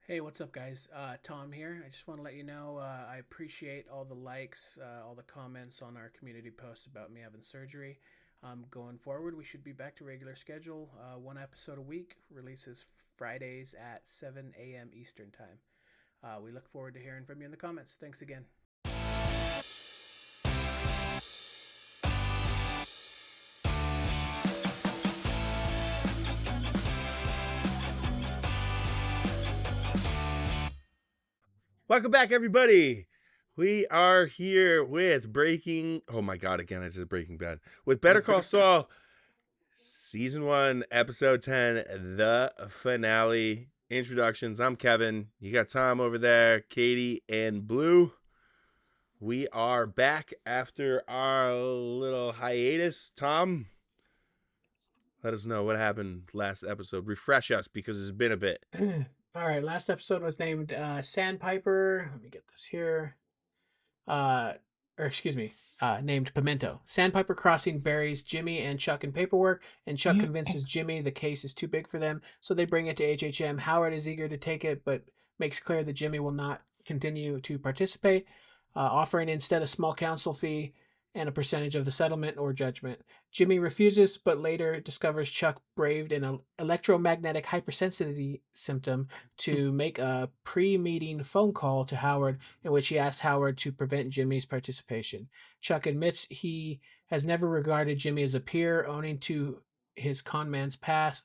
Hey, what's up, guys? Tom here. I just want to let you know I appreciate all the likes, all the comments on our community post about me having surgery. Going forward, we should be back to regular schedule. One episode a week, releases Fridays at 7 a.m. Eastern Time. We look forward to hearing from you in the comments. Thanks again. Welcome back, everybody. We are here with Oh my God, again, I said Breaking Bad. With Better Call Saul, Season 1, Episode 10, the finale. Introductions. I'm Kevin. You got Tom over there, Katie, and Blue. We are back after our little hiatus. Tom, let us know what happened last episode. Refresh us because it's been a bit. All right, last episode was named Sandpiper. Let me get this here. Uh, named Pimento. Sandpiper Crossing buries Jimmy and Chuck in paperwork, and Chuck convinces Jimmy the case is too big for them, so they bring it to HHM. Howard is eager to take it, but makes clear that Jimmy will not continue to participate, offering instead a small counsel fee and a percentage of the settlement or judgment. Jimmy refuses, but later discovers Chuck braved an electromagnetic hypersensitivity symptom to make a pre-meeting phone call to Howard in which he asks Howard to prevent Jimmy's participation. Chuck admits he has never regarded Jimmy as a peer, owing to his conman's past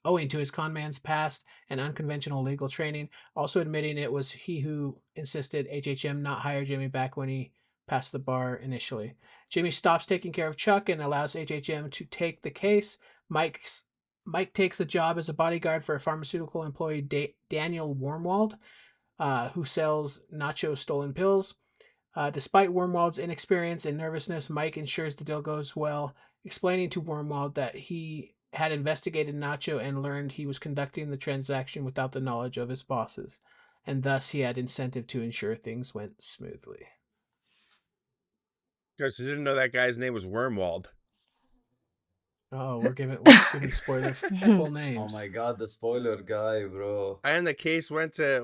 and unconventional legal training, also admitting it was he who insisted HHM not hire Jimmy back when he passed the bar initially. Jimmy stops taking care of Chuck and allows HHM to take the case. Mike takes a job as a bodyguard for a pharmaceutical employee, Daniel Wormwald, who sells Nacho's stolen pills. Despite Wormwald's inexperience and nervousness, Mike ensures the deal goes well, explaining to Wormwald that he had investigated Nacho and learned he was conducting the transaction without the knowledge of his bosses, and thus he had incentive to ensure things went smoothly. Guys, I didn't know that guy's name was Wormwald. Oh, we're giving spoiler full names. Oh my God, the spoiler guy, bro. And the case went to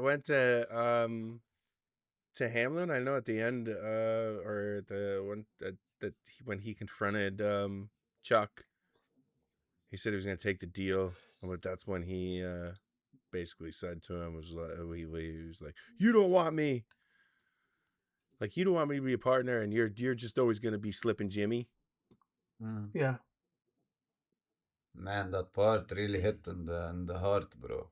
Hamlin. I know at the end, or the one that when he confronted Chuck, he said he was going to take the deal, but that's when he basically said to him was like, he was like, "You don't want me, like you don't want me to be a partner, and you're just always going to be Slippin Jimmy." Yeah. Man, that part really hit in the heart, bro.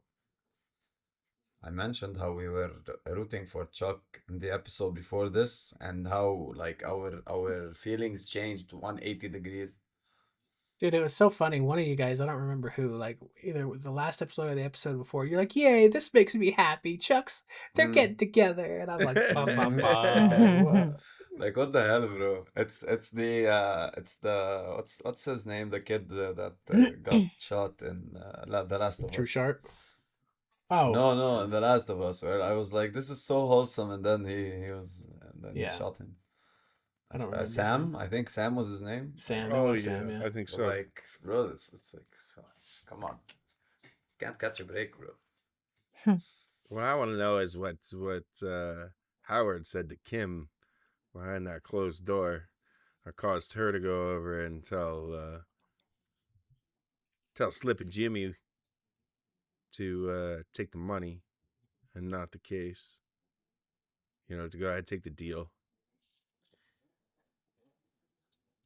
I mentioned how we were rooting for Chuck in the episode before this, and how like our feelings changed 180 degrees. Dude, it was so funny. One of you guys, I don't remember who, like either the last episode or the episode before, you're like, "Yay, this makes me happy. They're getting together," and I'm like, "Bah, bah, bah." Like what the hell, bro? It's the what's his name? The kid that got shot in The Last of True Us. Sharp. Oh No, in The Last of Us, where I was like, this is so wholesome, and then he Yeah. shot him. I don't remember. Sam, I think Sam was his name. Sam. Oh yeah, Sam, yeah. I think So so. like, bro, it's like, come on, can't catch a break, bro. What I want to know is what Howard said to Kim behind that closed door, or caused her to go over and tell Slippin Jimmy to take the money and not the case. You know, to go ahead and take the deal.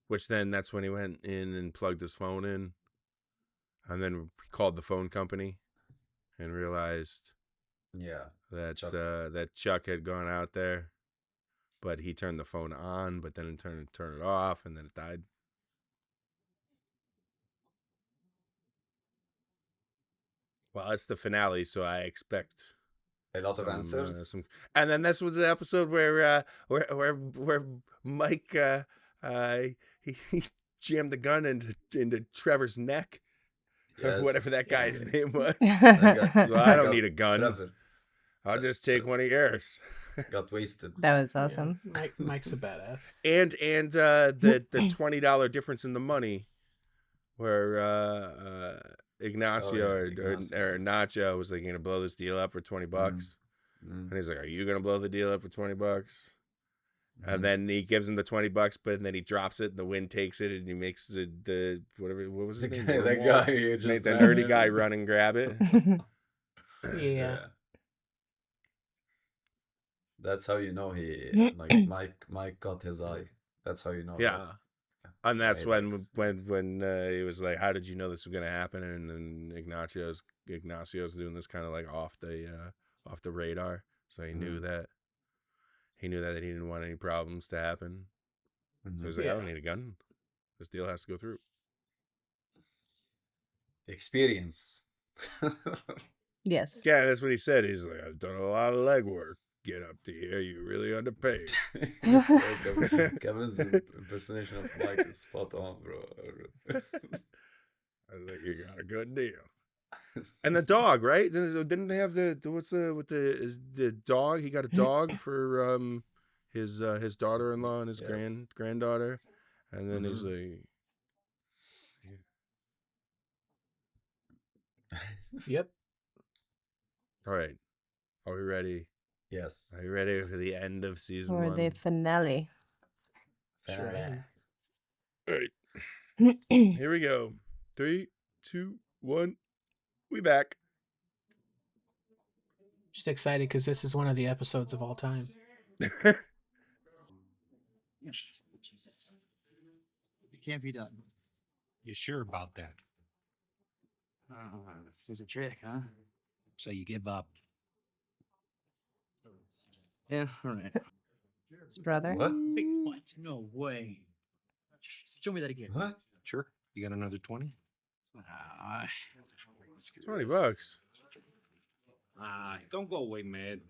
Which then that's when he went in and plugged his phone in, and then called the phone company and realized that Chuck had gone out there, but he turned the phone on, but then turned it off, and then it died. Well, it's the finale, so I expect a lot of answers. And then this was the episode where Mike he jammed the gun into Trevor's neck, or whatever that guy's name was. Well, I don't need a gun. Trevor. I'll just take one of yours. Got wasted. That was awesome. Yeah. Mike's a badass. And the $20 difference in the money, where Ignacio Oh, yeah, or Ignacio. Nacho was like going to blow this deal up for $20. And he's like, "Are you going to blow the deal up for $20?" And then he gives him the $20, but then he drops it, and the wind takes it, and he makes the whatever. What was his name? The guy who Made just the ran nerdy guy in. run and grab it. Yeah. That's how you know he like Mike got his eye. That's how you know. Yeah. And that. that's He when likes. he was like, "How did you know this was gonna happen?" And then Ignacio's doing this kind of like off the radar, so he knew that he didn't want any problems to happen. So he's like, "I don't need a gun. This deal has to go through." Experience. Yes. Yeah, that's what he said. He's like, "I've done a lot of legwork. Get up to here. You really underpaid." Kevin's impersonation of Mike is spot on, bro. I was like, "You got a good deal." And the dog, right? Didn't they have the dog? He got a dog for his daughter-in-law and his granddaughter, and then he's like, Yep. "All right, are we ready? Yes. Are you ready for the end of season Or 1? the finale. Sure am. All right, here we go. 3, 2, 1. We back. Just excited because this is one of the episodes of all time. Jesus. It can't be done. You sure about that? It's a trick, huh? So you give up? Yeah, all right. His brother. What? What? No way. Show me that again. What? Sure. You got another 20? $20. Don't go away, man.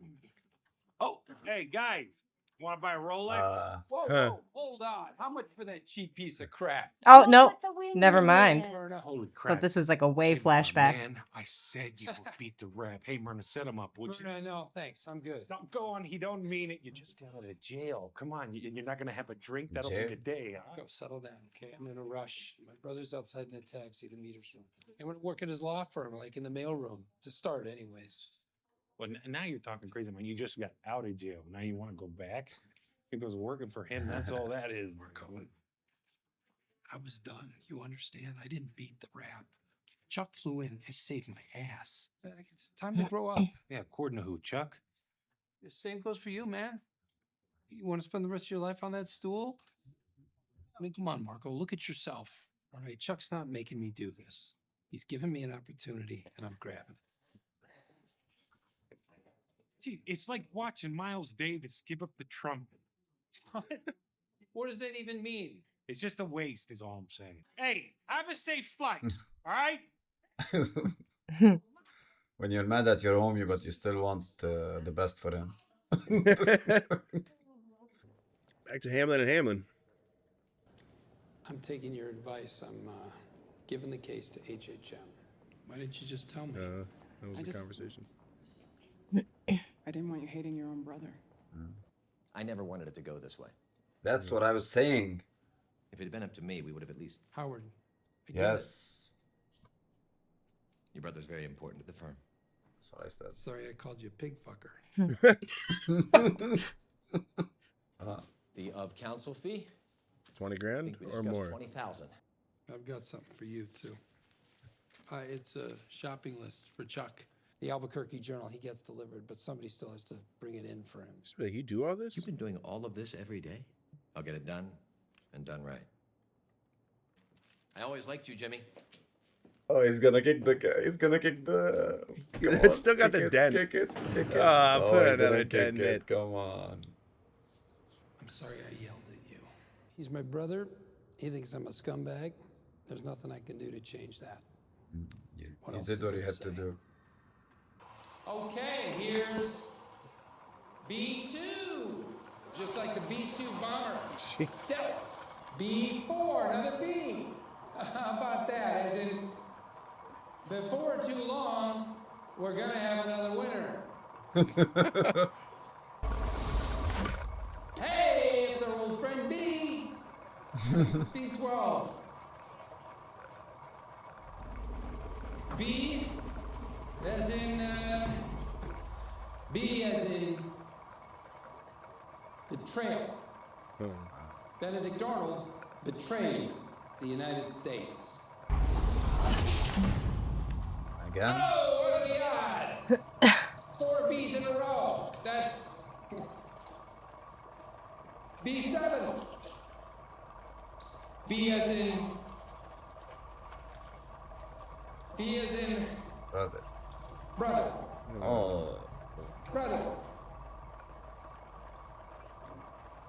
Oh, hey, guys. Want to buy a Rolex? Whoa, whoa, hold on. How much for that cheap piece of crap? Oh, no. Never mind. Holy crap. Thought this was like a way Hey, my flashback. Man, I said you would beat the rap. Hey, Myrna, set him up, would you? No, thanks. I'm good. Don't go on. He don't mean it. You just got out of jail. Come on. You're not going to have a drink? That'll Jail? make a day, huh? Go settle down, okay? I'm in a rush. My brother's outside in a taxi to meet or something. I want to work at his law firm, like in the mailroom, to start, anyways. Well, now you're talking crazy, man. You just got out of jail. Now you want to go back? It was working for him. That's all that is, Marco. I was done. You understand? I didn't beat the rap. Chuck flew in and saved my ass. It's time to grow up. Yeah, according to who, Chuck? The same goes for you, man. You want to spend the rest of your life on that stool? I mean, come on, Marco. Look at yourself. All right, Chuck's not making me do this. He's giving me an opportunity, and I'm grabbing it. Gee, it's like watching Miles Davis give up the trumpet. What? What does that even mean? It's just a waste, is all I'm saying. Hey, have a safe flight, all right? When you're mad at your homie, but you still want the best for him. Back to Hamlin and Hamlin. I'm taking your advice. I'm giving the case to HHM. Why didn't you just tell me? That was the conversation. I didn't want you hating your own brother. I never wanted it to go this way. That's what I was saying. If it had been up to me, we would have at least... Howard. I get it. Yes. Your brother's very important to the firm. That's what I said. Sorry I called you a pig fucker. The of counsel fee? 20 I grand think we or discussed more. 20,000. I've got something for you, too. It's a shopping list for Chuck. The Albuquerque Journal, he gets delivered, but somebody still has to bring it in for him. Just be like, you do all this? You've been doing all of this every day? I'll get it done and done right. I always liked you, Jimmy. Oh, he's gonna kick the. He's gonna kick the. It's still got the dent. Kick it. Kick it. Ah, put he another didn't kick dent in it. it. Come on. I'm sorry I yelled at you. He's my brother. He thinks I'm a scumbag. There's nothing I can do to change that. You What else did is what there you to had to say? do. Okay, here's B2. Just like the B2 bomber. Step B4, another B. How about that? As in, before too long, we're gonna have another winner. Hey, it's our old friend B. B12. B as in betrayal. Benedict Arnold betrayed the United States. Again? Oh, what are the odds? 4 B's in a row. That's B7. B as in Brother. brother. Oh. Brother.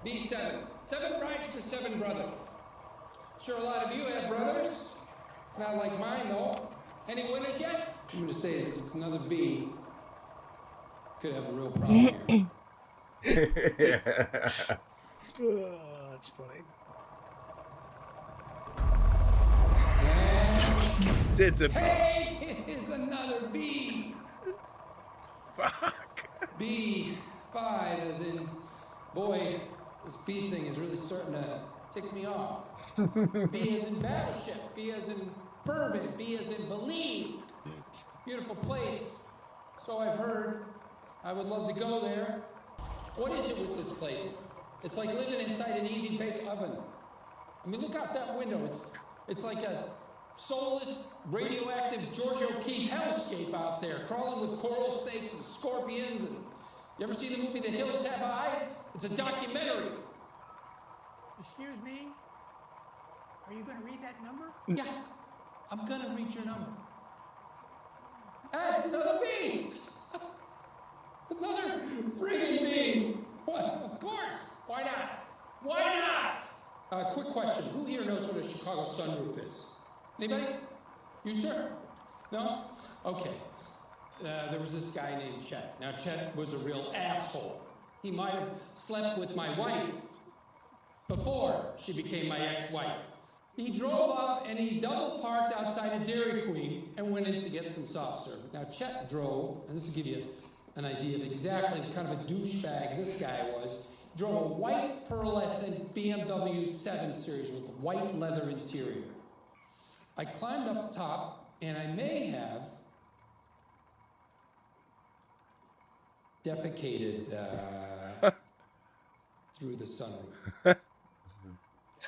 B7. 7 rides to 7 brothers. Sure, a lot of you have brothers. It's not like mine, though. Any winners yet? I'm going to say if it's another B, could have a real problem here. That's funny. It's a Hey, it is another B. fuck. B5 as in, boy, this B thing is really starting to tick me off. B as in battleship, B as in bourbon, B as in Belize. Beautiful place. So I've heard. I would love to go there. What is it with this place? It's like living inside an easy bake oven. I mean, look out that window. It's like a soulless, radioactive George O'Keeffe hellscape out there, crawling with coral snakes and scorpions. And you ever see the movie The Hills Have Eyes? It's a documentary. Excuse me? Are you going to read that number? Yeah, I'm gonna read your number. That's another B. It's another friggin' B. What? Of course. Why not? Why not? Quick question. Who here knows what a Chicago sunroof is? Anybody? You, sir? No? Okay. There was this guy named Chet. Now, Chet was a real asshole. He might have slept with my wife before she became my ex-wife. He drove up and he double parked outside of Dairy Queen and went in to get some soft serve. Now, Chet drove, and this will give you an idea of exactly what kind of a douchebag this guy was, drove a white pearlescent BMW 7 Series with a white leather interior. I climbed up top, and I may have defecated through the sunroof.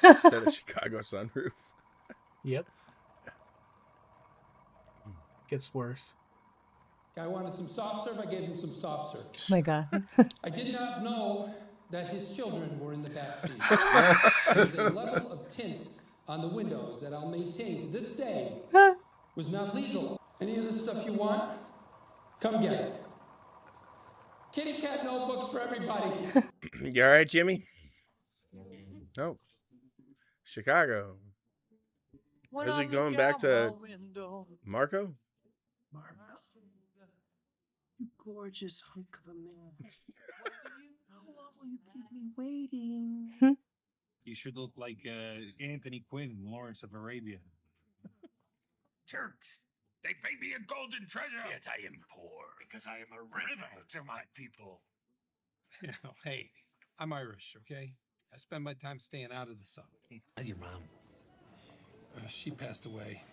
Is that a Chicago sunroof? Yep. Gets worse. Guy wanted some soft serve, I gave him some soft serve. Oh my God. I did not know that his children were in the back seat. There's a level of tint on the windows that I'll maintain to this day was not legal. Any of this stuff you want? Come get it. Kitty cat notebooks for everybody. You all right, Jimmy? No. Chicago. Is it going back to Marco? You gorgeous hunk of a man. How long will you keep me waiting? You should look like Anthony Quinn in Lawrence of Arabia. Turks, they pay me a golden treasure. Yet I am poor because I am a river to my people. Hey, I'm Irish, okay? I spend my time staying out of the sun. How's your mom? She passed away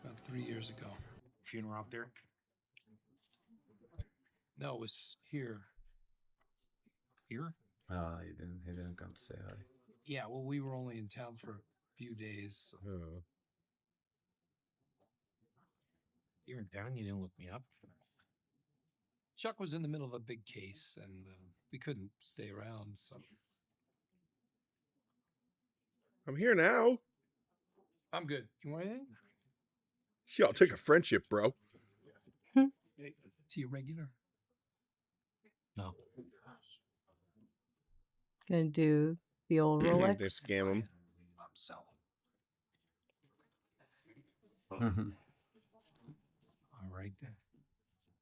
about 3 years ago. Funeral out there? No, it was here. Here? He didn't come to say hi. Yeah, well, we were only in town for a few days. So. Oh. You're in town, you didn't look me up. Chuck was in the middle of a big case, and we couldn't stay around, so. I'm here now. I'm good. You want anything? Yeah, I'll take a friendship, bro. To your regular? No. Gonna do the old Rolex. They scam him. I'm selling. All right then.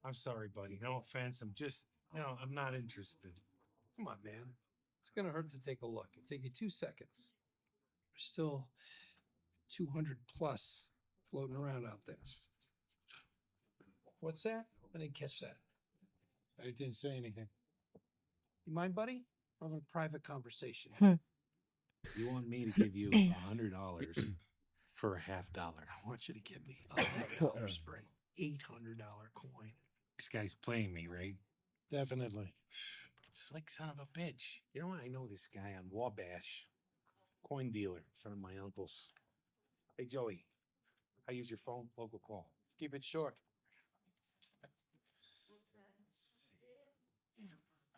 I'm sorry, buddy. No offense. I'm not interested. Come on, man. It's gonna hurt to take a look. It'll take you 2 seconds. There's still 200 plus floating around out there. What's that? I didn't catch that. I didn't say anything. You mind, buddy? We're having a private conversation. You want me to give you $100 for a $50? I want you to give me $100 for it. $800 coin. This guy's playing me, right? Definitely. Just like son of a bitch. You know what? I know this guy on Wabash, coin dealer, in front of my uncle's. Hey, Joey, I use your phone, local call. Keep it short.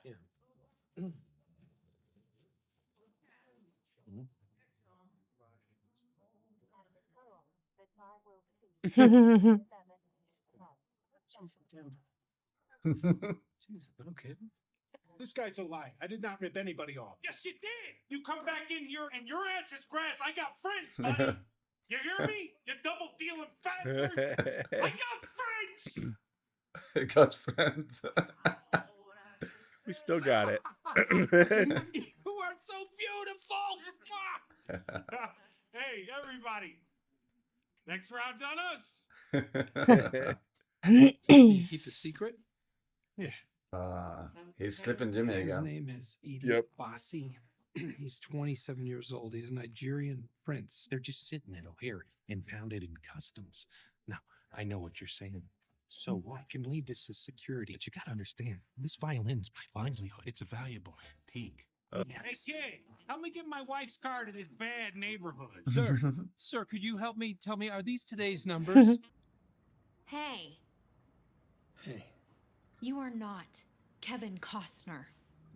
Yeah. Jesus, no kidding. This guy's a lie. I did not rip anybody off. Yes, you did. You come back in here and your ass is grass. I got friends, buddy. You hear me? You double dealing bastard. I got friends. Got friends. We still got it. You are so beautiful. Hey, everybody. Next round's on us. You keep the secret? Yeah. He's Slippin Jimmy His again. name is Edie Yep. Bassi. He's 27 years old. He's a Nigerian prince. They're just sitting at O'Hare, impounded in customs. Now, I know what you're saying. So I can leave this as security. But you gotta understand, this violin's my livelihood. It's a valuable antique. Hey, kid, help me get my wife's car to this bad neighborhood. Sir, could you help me? Tell me, are these today's numbers? Hey, Hey, you are not Kevin Costner.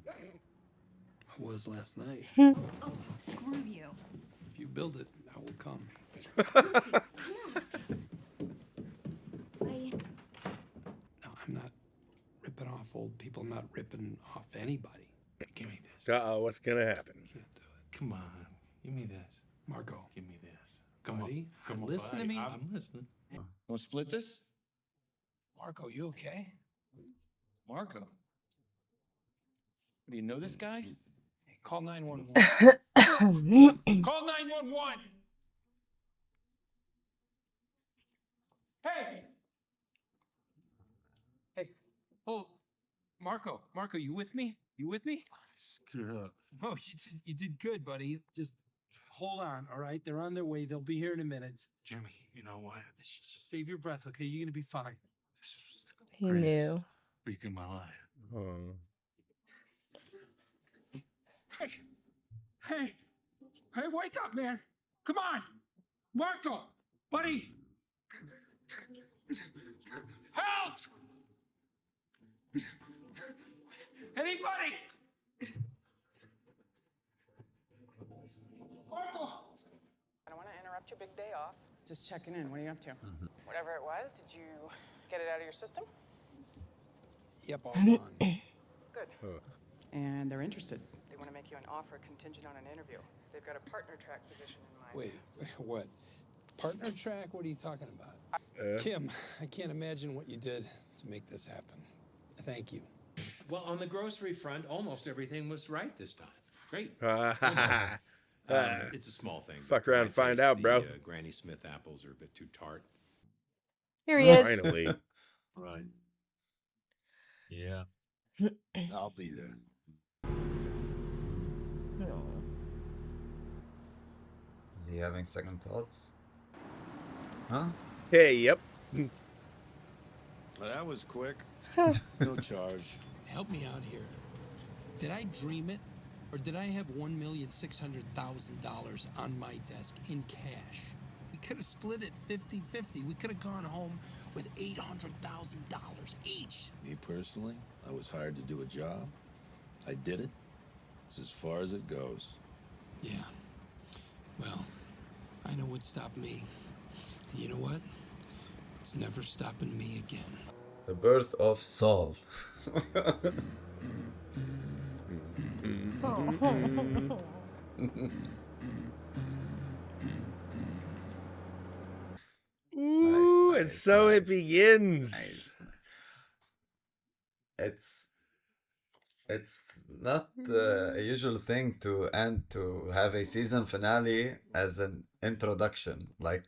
I was last night. Oh, screw you. If you build it, I will come. No, I'm not ripping off old people. I'm not ripping off anybody. Give me this. Uh-oh, what's gonna happen? Can't do it. Come on. Give me this. Marco, Give me this. Come buddy, on. Come on, listen to buddy. me. I'm listening. Want to split this? Marco, you okay? Marco. Do you know this guy? Hey, call 911. Call 911. Hey! Hey, oh, Marco, you with me? You with me? Screw up. Oh, you did good, buddy. Just hold on, all right? They're on their way. They'll be here in a minute. Jimmy, you know what? Save your breath, okay? You're gonna be fine. This was the He greatest knew. week of my life. Oh. Hey, wake up, man. Come on. Marco, buddy. Help! Anybody? Marco! I don't want to interrupt your big day off. Just checking in. What are you up to? Whatever it was, did you get it out of your system? Yep, all gone. Good. Ugh. And they're interested. They want to make you an offer contingent on an interview. They've got a partner track position in mind. Wait, what? Partner track? What are you talking about? Kim, I can't imagine what you did to make this happen. Thank you. Well, on the grocery front, almost everything was right this time. Great. It's a small thing. Fuck but around my and find taste, out, bro. Granny Smith apples are a bit too tart. Here he is. Finally. Right. Yeah. I'll be there. Is he having second thoughts? Huh? Hey, yep. Well, that was quick. No charge. Help me out here. Did I dream it? Or did I have $1,600,000 on my desk in cash? We could have split it 50-50. We could have gone home with $800,000 each. Me personally, I was hired to do a job. I did it. It's as far as it goes. Yeah. Well, I know what stopped me. And you know what? It's never stopping me again. The birth of Saul. Ooh, and nice, so it nice. begins. Nice. It's not a usual thing to have a season finale as an introduction, like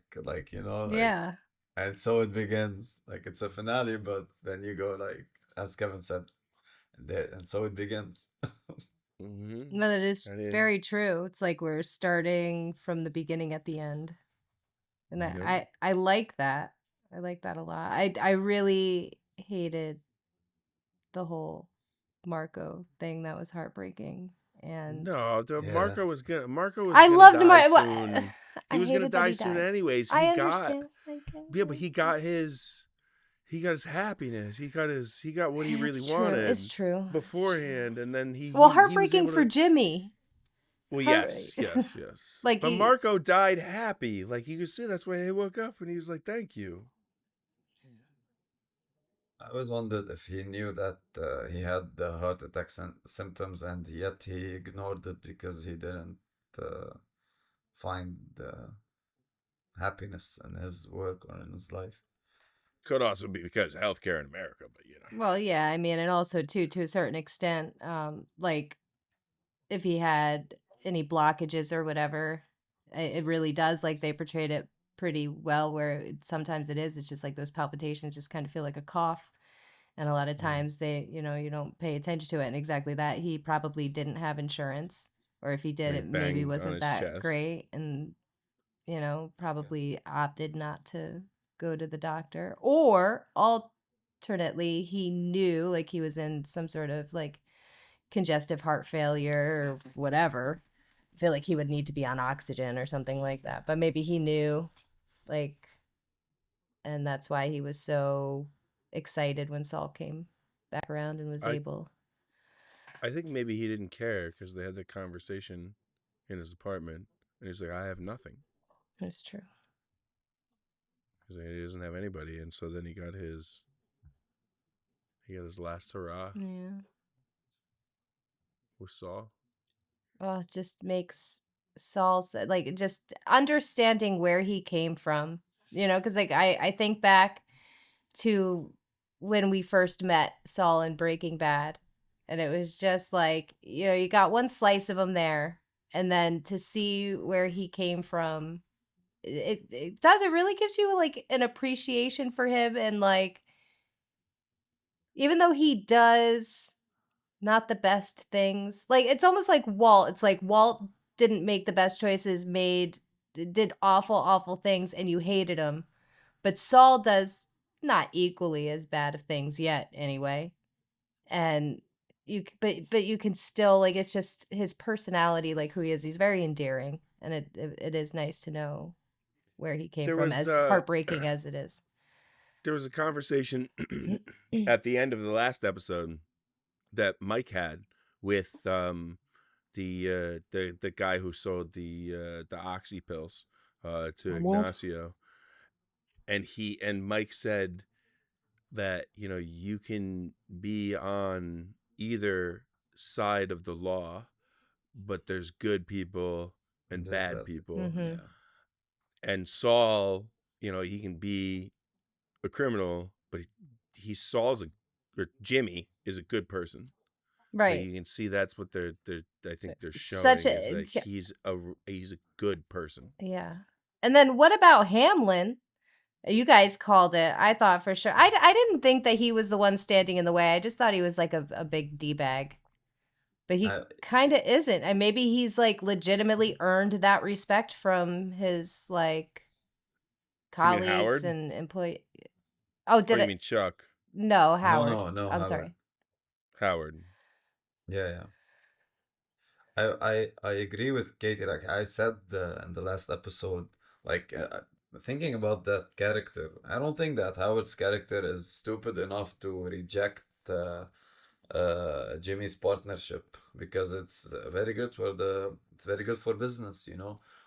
you know, like, Yeah. and so it begins. Like it's a finale, but then you go like, as Kevin said, and so it begins. Mm-hmm. No, that is That is- very true. It's like we're starting from the beginning at the end. And Yep. I like that. I like that a lot. I really hated the whole Marco thing. That was heartbreaking. And No, Yeah. Marco was I gonna loved die Marco. soon. I He was gonna hated that die he soon died. anyways. I understand. I get Yeah, but it. he got his happiness. He got what he really It's true. It's wanted true. beforehand, and then Well, he was heartbreaking able for to. Jimmy. Well, Heart- yes. like But he, Marco died happy. Like you could see, that's why he woke up and he was like, "Thank you." I always wondered if he knew that he had the heart attack symptoms, and yet he ignored it because he didn't find happiness in his work or in his life. Could also be because of healthcare in America, but you know. well, yeah, I mean, and also too, to a certain extent, like if he had any blockages or whatever, it really does. Like they portrayed it pretty well. Sometimes it's just like those palpitations just kind of feel like a cough, and a lot of times you don't pay attention to it. And exactly that, he probably didn't have insurance, or if he did, And he it maybe banged on wasn't his that chest. great, and probably opted not to go to the doctor. Or alternately, he knew like he was in some sort of like congestive heart failure or whatever. I feel like he would need to be on oxygen or something like that. But maybe he knew, like, and that's why he was so excited when Saul came back around and was able. I think maybe he didn't care because they had the conversation in his apartment, and he's like, "I have nothing." That's true. Because he doesn't have anybody, and so then he got his last hurrah Yeah. with Saul. Well, it just makes Saul's like just understanding where he came from, because like I think back to when we first met Saul in Breaking Bad, and it was just like, you got one slice of him there, and then to see where he came from, it really gives you like an appreciation for him, and like even though he does not the best things. Like it's almost like Walt. It's like Walt didn't make the best choices, did awful things, and you hated him. But Saul does not equally as bad of things yet, anyway. And but you can still like it's just his personality, like who he is. He's very endearing, and it is nice to know where he came There from, was as heartbreaking as it is. there was a conversation at the end of the last episode that Mike had with the guy who sold the oxy pills to Ignacio, and Mike said that you can be on either side of the law, but there's good people and There's bad bad people. people. Mhm. Yeah. And Saul, he can be a criminal, but or Jimmy is a good person. Like Right. you can see that's what I think they're Such showing is a that he's a good person. yeah. And then what about Hamlin? You guys called it. I thought for sure. I didn't think that he was the one standing in the way. I just thought he was like a big D-bag. But he kind of isn't. And maybe he's like legitimately earned that respect from his like You mean colleagues Howard? and employee. Oh, Or did you it? mean Chuck? No, Howard. No, I'm Howard. sorry. Howard. Yeah. I agree with Katie. Like I said in the last episode, like thinking about that character, I don't think that Howard's character is stupid enough to reject Jimmy's partnership, because it's very good for business,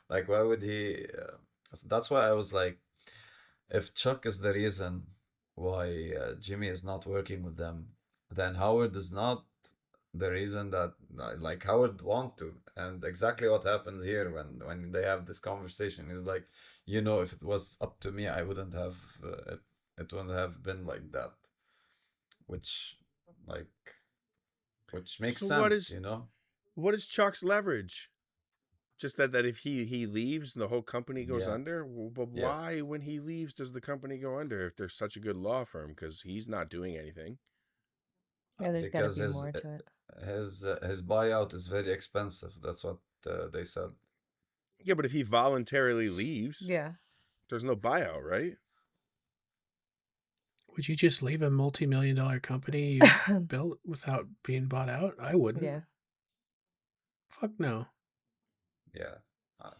Like why would he? That's why I was like, if Chuck is the reason why Jimmy is not working with them, then Howard is not the reason that like Howard want to. And exactly what happens here when they have this conversation is like, if it was up to me, I wouldn't have it wouldn't have been like that, which like which makes So sense, what is Chuck's leverage? Just that if he leaves, the whole company goes Yeah. under? But why, Yes. when he leaves, does the company go under if there's such a good law firm? Because he's not doing anything. Yeah, there's got to Because be more to it. his buyout is very expensive. That's what they said. Yeah, but if he voluntarily leaves, Yeah. there's no buyout, right? Would you just leave a multi-million-dollar company you built without being bought out? I wouldn't. Yeah. Fuck no. Yeah.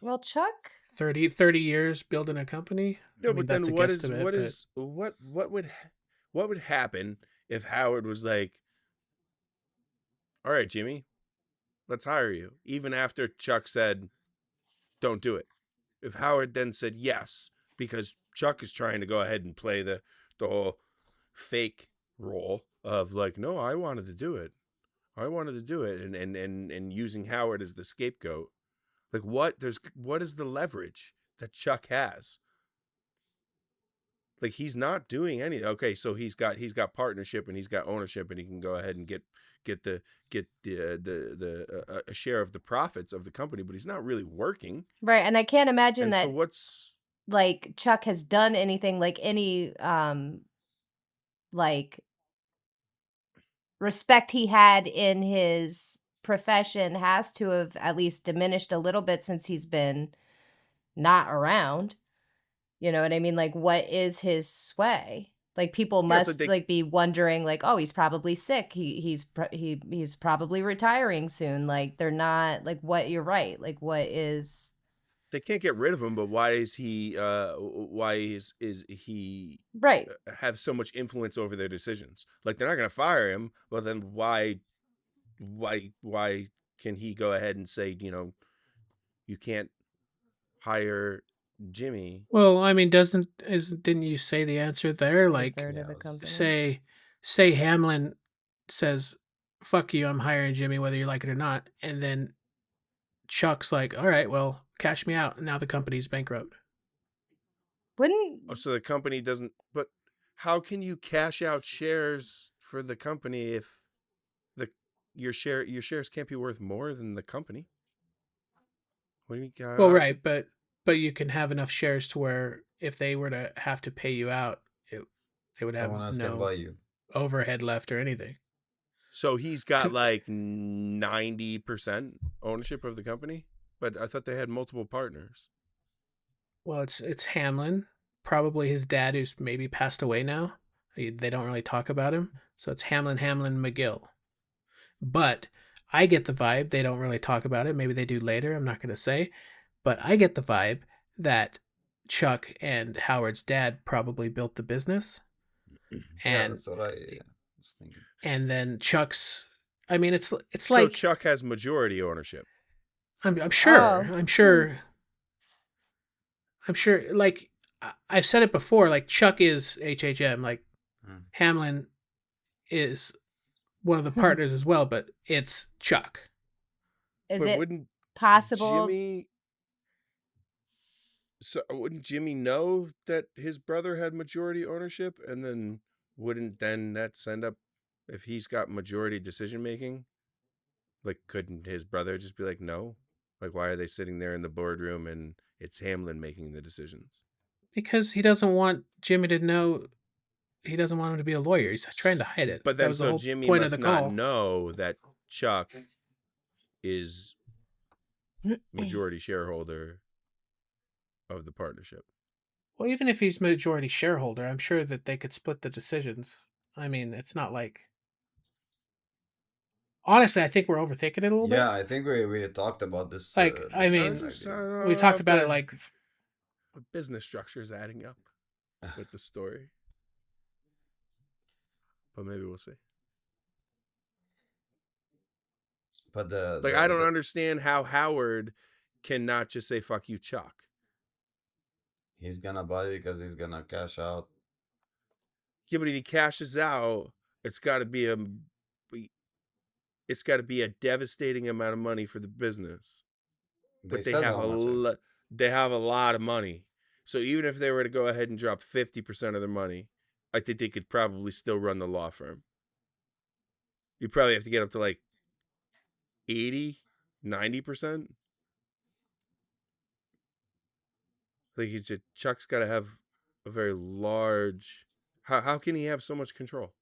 Well, Chuck. 30 years building a company? No, I mean, but that's then a what is guesstimate, but what would happen if Howard was like, "All right, Jimmy, let's hire you," even after Chuck said, "Don't do it." If Howard then said yes, because Chuck is trying to go ahead and play the whole fake role of like, "No, I wanted to do it. I wanted to do it," and using Howard as the scapegoat. Like what is the leverage that Chuck has? Like he's not doing anything. Okay, so he's got partnership and he's got ownership and he can go ahead and get the a share of the profits of the company, but he's not really working. Right, and I can't imagine And so that what's like Chuck has done anything like any like respect he had in his profession has to have at least diminished a little bit since he's been not around. You know what I mean? Like, what is his sway? Like, people yeah, so must they like be wondering, like, oh, he's probably sick. He's probably retiring soon. Like, they're not like what you're right. Like, what is they can't get rid of him, but why is he is he right? have so much influence over their decisions? Like they're not going to fire him, well then why can he go ahead and say, you can't hire Jimmy? well, I mean, didn't you say the answer there? A Like, third Yeah. of the It was, company. say Hamlin says, "Fuck you, I'm hiring Jimmy whether you like it or not," and then Chuck's like, "All right, well, cash me out." And now the company's bankrupt. Wouldn't Oh, so the company doesn't. But how can you cash out shares for the company if the your shares can't be worth more than the company? What do you mean? Well, right, but you can have enough shares to where if they were to have to pay you out, they would have someone else can no buy you. overhead left or anything. So he's got To, like 90% ownership of the company, but I thought they had multiple partners. well, it's Hamlin, probably his dad who's maybe passed away now. They don't really talk about him, so it's Hamlin McGill. But I get the vibe they don't really talk about it. Maybe they do later. I'm not going to say, but I get the vibe that Chuck and Howard's dad probably built the business, Yeah, and that's what I was thinking. and then Chuck's. I mean, it's So like Chuck has majority ownership. I'm sure oh I'm sure I'm sure. Like I've said it before. Like Chuck is HHM. Like Mm. Hamlin is one of the partners as well, but it's Chuck. is But it wouldn't possible? Jimmy wouldn't Jimmy know that his brother had majority ownership, and then wouldn't then that send up if he's got majority decision making? Like, couldn't his brother just be like, no? Like, why are they sitting there in the boardroom and it's Hamlin making the decisions? Because he doesn't want Jimmy to know. He doesn't want him to be a lawyer. He's trying to hide it. But That then, was the so whole Jimmy point of the must not call. know that Chuck is majority shareholder of the partnership. Well, even if he's majority shareholder, I'm sure that they could split the decisions. I mean, it's not like. Honestly, I think we're overthinking it a little bit. Yeah, I think we talked about this. Like, I This mean, idea. we talked about it like. The business structure is adding up with the story. But maybe we'll see. But Like, I don't understand how Howard cannot just say "fuck you, Chuck." he's gonna buy it because he's gonna cash out. Yeah, but if he cashes out, it's got to be a devastating amount of money for the business. They But they said have how much. they have a lot of money. So even if they were to go ahead and drop 50% of their money, I think they could probably still run the law firm. You probably have to get up to like 80, 90%. Like Chuck's got to have a very large. How can he have so much control?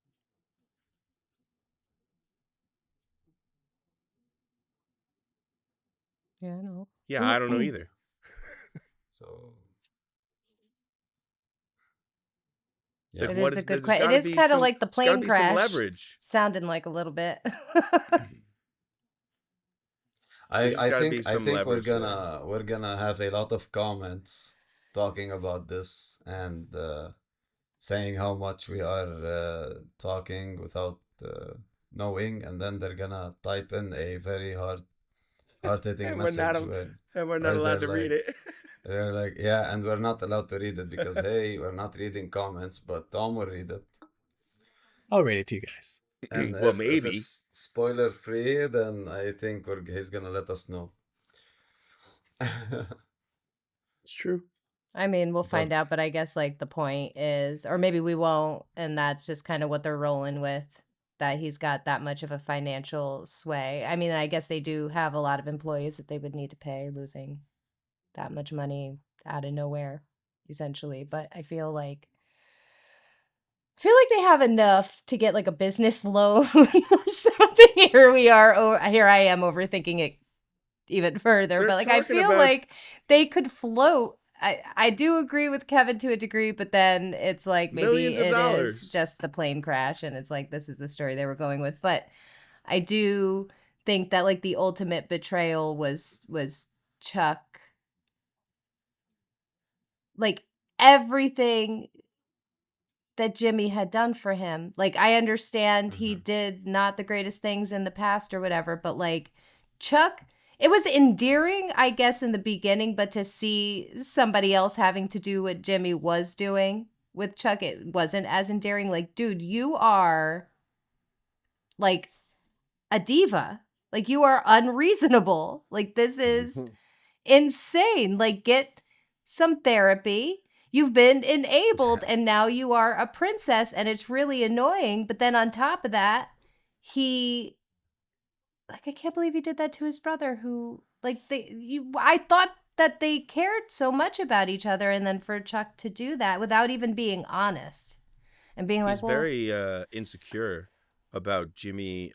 Yeah, I know. Yeah, I don't know either. So Yeah. Like, It what is a is good there's question. It got to is be kind of some like the there's got to plane be some crash. leverage. Sounding like a little bit. There's just I got to think be some leverage there. we're gonna have a lot of comments talking about this and saying how much we are talking without knowing, and then they're gonna type in a very hard hitting And message where we're not allowed they're to read like it. they're like, yeah, and we're not allowed to read it because hey, we're not reading comments, but Tom will read it. I'll read it to you guys. And Well, if maybe. it's spoiler free, then I think he's gonna let us know. It's true. I mean, we'll But find out, but I guess like the point is, or maybe we won't, and that's just kind of what they're rolling with, that he's got that much of a financial sway. I mean, I guess they do have a lot of employees that they would need to pay, losing that much money out of nowhere, essentially. But I feel like they have enough to get like a business loan or something. Here we are. Oh, here I am overthinking it even further. They're But like, I talking feel about like they could float. I do agree with Kevin to a degree, but then it's like maybe millions of it is dollars. just the plane crash, and it's like this is the story they were going with. But I do think that like the ultimate betrayal was Chuck. Like everything that Jimmy had done for him. Like I understand he did not the greatest things in the past or whatever, but like Chuck, it was endearing, I guess, in the beginning, but to see somebody else having to do what Jimmy was doing with Chuck, it wasn't as endearing. Like, dude, you are like a diva. Like you are unreasonable. Like this is insane. Like get some therapy. You've been enabled and now you are a princess and it's really annoying. But then on top of that, he like I can't believe he did that to his brother who like I thought that they cared so much about each other, and then for Chuck to do that without even being honest and being He's like, well, very insecure about Jimmy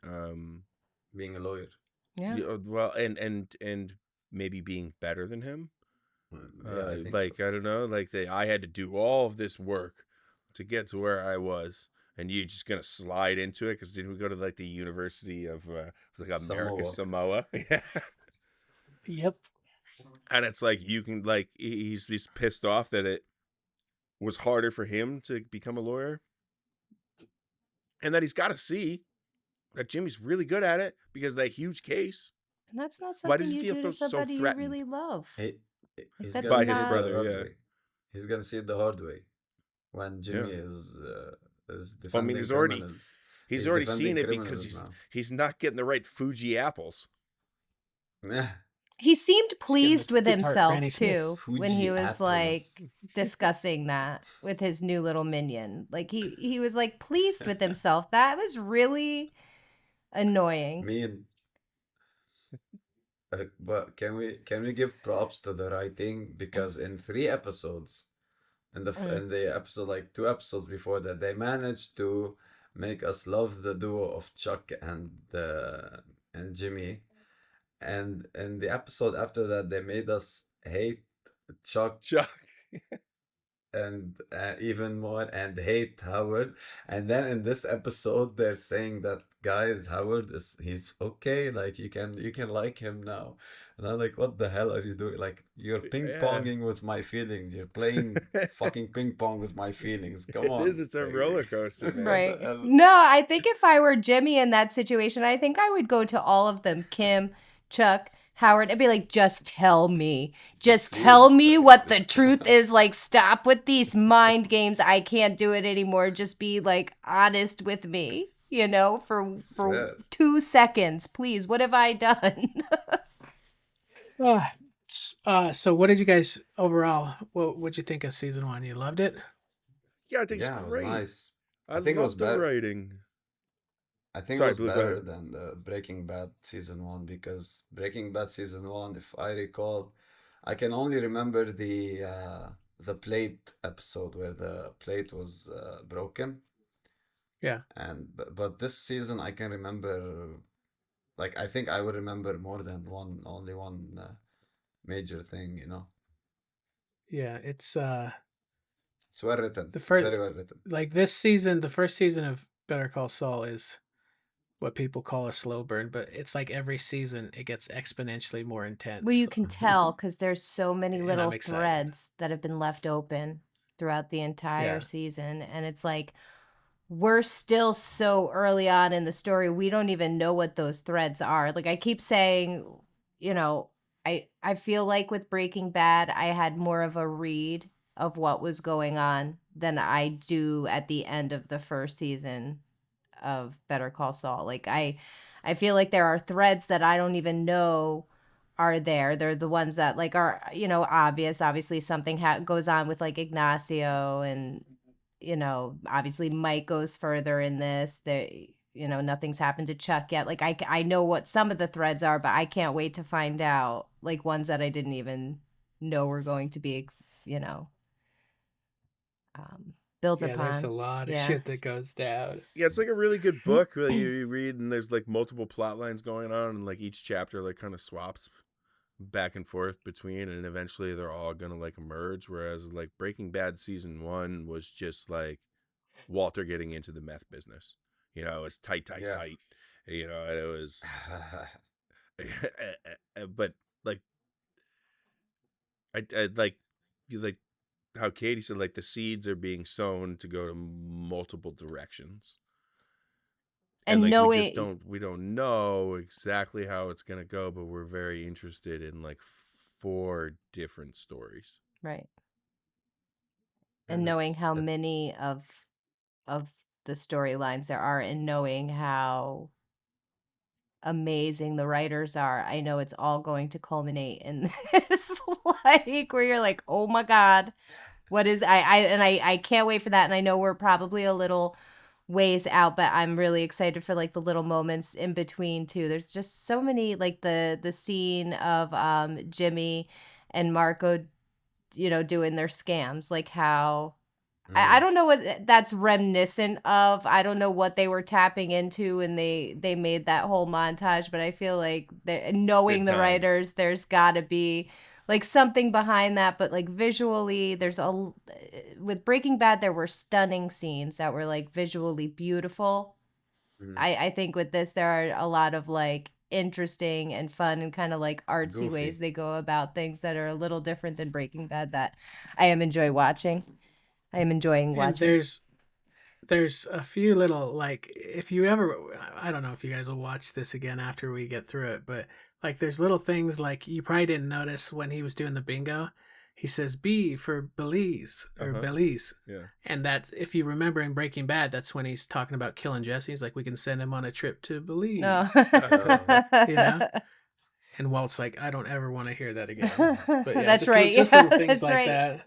being a lawyer. yeah. well and maybe being better than him. Yeah, I think Like so. I don't know, like I had to do all of this work to get to where I was, and you're just gonna slide into it because didn't we go to like the University of it was like America Samoa? Yeah. Yep. And it's like you can like he's pissed off that it was harder for him to become a lawyer, and that he's got to see that Jimmy's really good at it because of that huge case. And that's not Why does something he you feel do to so somebody you threatened? really love. He, Like he's that's gonna By see his it the not brother, hard yeah. way. He's gonna see it the hard way when Jimmy Yeah. is I mean, defending he's criminals. already defending seen it because criminals now. he's not getting the right Fuji apples. Meh. he seemed pleased with good tart himself Granny Smiths. too when he Fuji was like apples. discussing that with his new little minion. Like he was like pleased with himself. That was really annoying. Mean. But can we give props to the writing, because in 3 episodes, in the episode like 2 episodes before that, they managed to make us love the duo of Chuck and Jimmy, and in the episode after that they made us hate Chuck and even more, and hate Howard. And then in this episode they're saying that guys, Howard he's okay, like you can like him now. And I'm like, what the hell are you doing? Like, you're ping ponging with my feelings. You're playing fucking ping pong with my feelings. Come on. It's a roller coaster, man. Right. No, I think if I were Jimmy in that situation, I think I would go to all of them, Kim, Chuck, Howard, and be like, just tell me. Just tell me what the truth is. Like, stop with these mind games. I can't do it anymore. Just be like honest with me, you know, for 2 seconds, please. What have I done? So what did you guys overall? What'd you think of season 1? You loved it? Yeah, I think Yeah, it's it great. was nice. I think it was love the better. writing. I think Sorry, it was Blue, go better ahead. than the Breaking Bad season 1, because Breaking Bad season 1, if I recall, I can only remember the plate episode where the plate was broken. Yeah. And but this season I can remember, like I think I would remember more than only one major thing, you know. Yeah, it's It's well written. The It's first, very well written. like this season, the first season of Better Call Saul is what people call a slow burn, but it's like every season it gets exponentially more intense. Well, you can tell because there's so many And little I'm excited. threads that have been left open throughout the entire Yeah. season. And it's like, we're still so early on in the story. We don't even know what those threads are. Like I keep saying, you know, I feel like with Breaking Bad, I had more of a read of what was going on than I do at the end of the first season of Better Call Saul. Like I feel like there are threads that I don't even know are there. They're the ones that like are, you know, obvious. Obviously something goes on with like Ignacio, and you know, obviously Mike goes further in this. They, you know, nothing's happened to Chuck yet. Like I know what some of the threads are, but I can't wait to find out like ones that I didn't even know were going to be, you know, built Yeah, there's a upon. lot of Yeah. shit that goes down. Yeah, it's like a really good book where you read and there's like multiple plot lines going on, and like each chapter like kind of swaps back and forth between, and eventually they're all gonna like emerge. Whereas like Breaking Bad season 1 was just like Walter getting into the meth business. You know, it was tight. Yeah. You know, and it was but like I like you like how Katie said, like the seeds are being sown to go to multiple directions. And like knowing we don't know exactly how it's gonna go, but we're very interested in like 4 different stories. right. And knowing it's how many of the storylines there are, and knowing how amazing the writers are, I know it's all going to culminate in this like where you're like, oh my god, what is I can't wait for that. And I know we're probably a little ways out, but I'm really excited for like the little moments in between too. There's just so many, like the scene of Jimmy and Marco, you know, doing their scams, like how I don't know what that's reminiscent of. I don't know what they were tapping into when they made that whole montage, but I feel like knowing Good the times. writers, there's got to be like something behind that. But like visually, with Breaking Bad, there were stunning scenes that were like visually beautiful. I think with this, there are a lot of like interesting and fun and kind of like artsy Goofy. ways they go about things that are a little different than Breaking Bad that I am enjoying watching. And there's a few little, like, if you ever, I don't know if you guys will watch this again after we get through it, but like there's little things like you probably didn't notice when he was doing the bingo. He says B for Belize or Belize. Yeah. And that's, if you remember in Breaking Bad, that's when he's talking about killing Jesse. He's like, we can send him on a trip to Belize. Oh. You know? And Walt's like, I don't ever want to hear that again. But yeah, That's just right. Just Yeah, little things that's like right. that.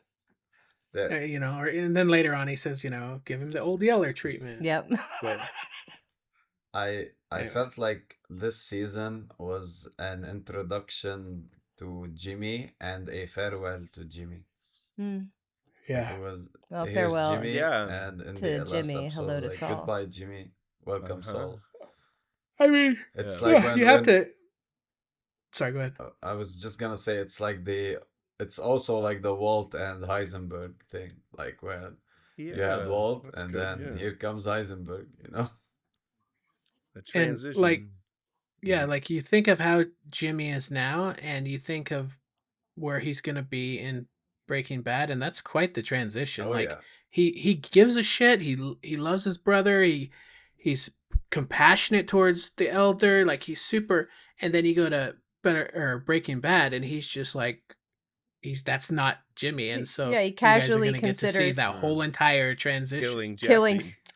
You know, and then later on he says, you know, give him the old Yeller treatment. Yep. But I anyways. felt like this season was an introduction to Jimmy and a farewell to Jimmy. Yeah. It was Well, here's farewell Jimmy, Yeah. and in to the last Jimmy, episode, hello it to was like, Saul. goodbye, Jimmy. Welcome, Saul. I mean, It's Yeah. like yeah, when, you have when to. Sorry, go ahead. I was just gonna say it's also like the Walt and Heisenberg thing. Like when you had Walt, that's and good, then here comes Heisenberg, you know? The And transition. like, yeah, like you think of how Jimmy is now, and you think of where he's gonna be in Breaking Bad, and that's quite the transition. Oh, like yeah. he gives a shit. He loves his brother. He's compassionate towards the elder. Like he's super. And then you go to Breaking Bad, and he's just like that's not Jimmy. And so Yeah, he you guys are casually gonna get to see considers that whole entire transition.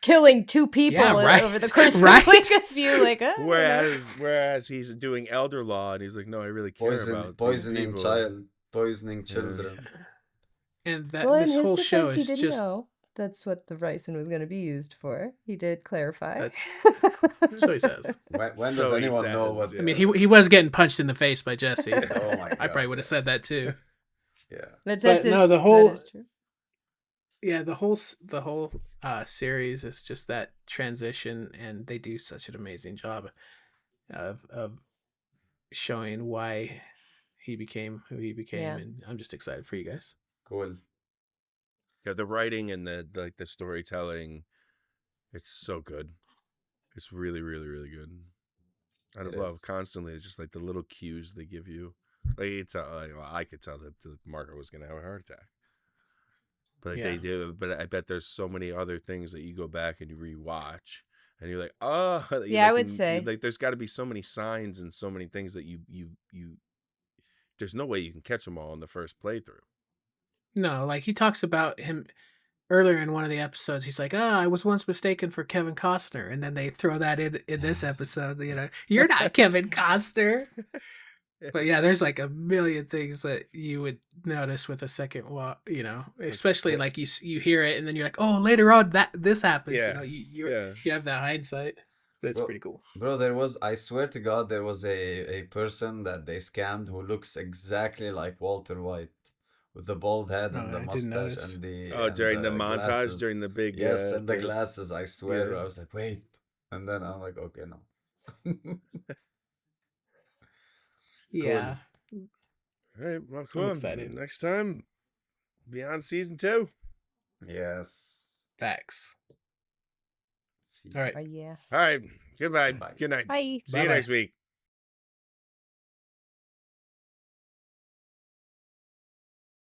killing 2 people Yeah, right. over the course Right. of like a few like Whereas he's doing elder law, and he's like, no, I really care about poisoning these people. poisoning children. And that well, in this his whole show defense, he is didn't just know that's what the ricin was going to be used for. He did clarify. so he says. When does anyone know what? I mean, he was getting punched in the face by Jesse. So Oh my I probably would have said that too. Yeah. That's no, the whole. that is true. Yeah, the whole series is just that transition, and they do such an amazing job of showing why he became who he became, Yeah. and I'm just excited for you guys. Cool. the writing and the storytelling, it's so good. It's really, really, really good. I It love is. constantly. It's just like the little cues they give you. Like it's like, well, I could tell that Marco was gonna have a heart attack, but like they Yeah. do. But I bet there's so many other things that you go back and you rewatch, and you're like, oh, Yeah, I would say. like there's got to be so many signs and so many things that you. There's no way you can catch them all in the first playthrough. No, like he talks about him earlier in one of the episodes. He's like, "Ah, I was once mistaken for Kevin Costner," and then they throw that in this episode. You know, you're not Kevin Costner. But yeah, there's like a million things that you would notice with a second walk. You know, especially like you hear it and then you're like, "Oh, later on that this happens." You know, you have that hindsight. That's pretty cool. Bro, I swear to God, there was a person that they scammed who looks exactly like Walter White with the bald head and the I didn't mustache notice. During the montage, glasses. during the big Yes, and the thing. glasses, I swear. I was like, wait. And then I'm like, okay, no. Yeah. Cool. All right, well, cool. I'm excited. Next time, be on season 2. Yes. Facts. See. All right. Yeah. All right. Goodbye. Bye. Good night. Bye. See you next week.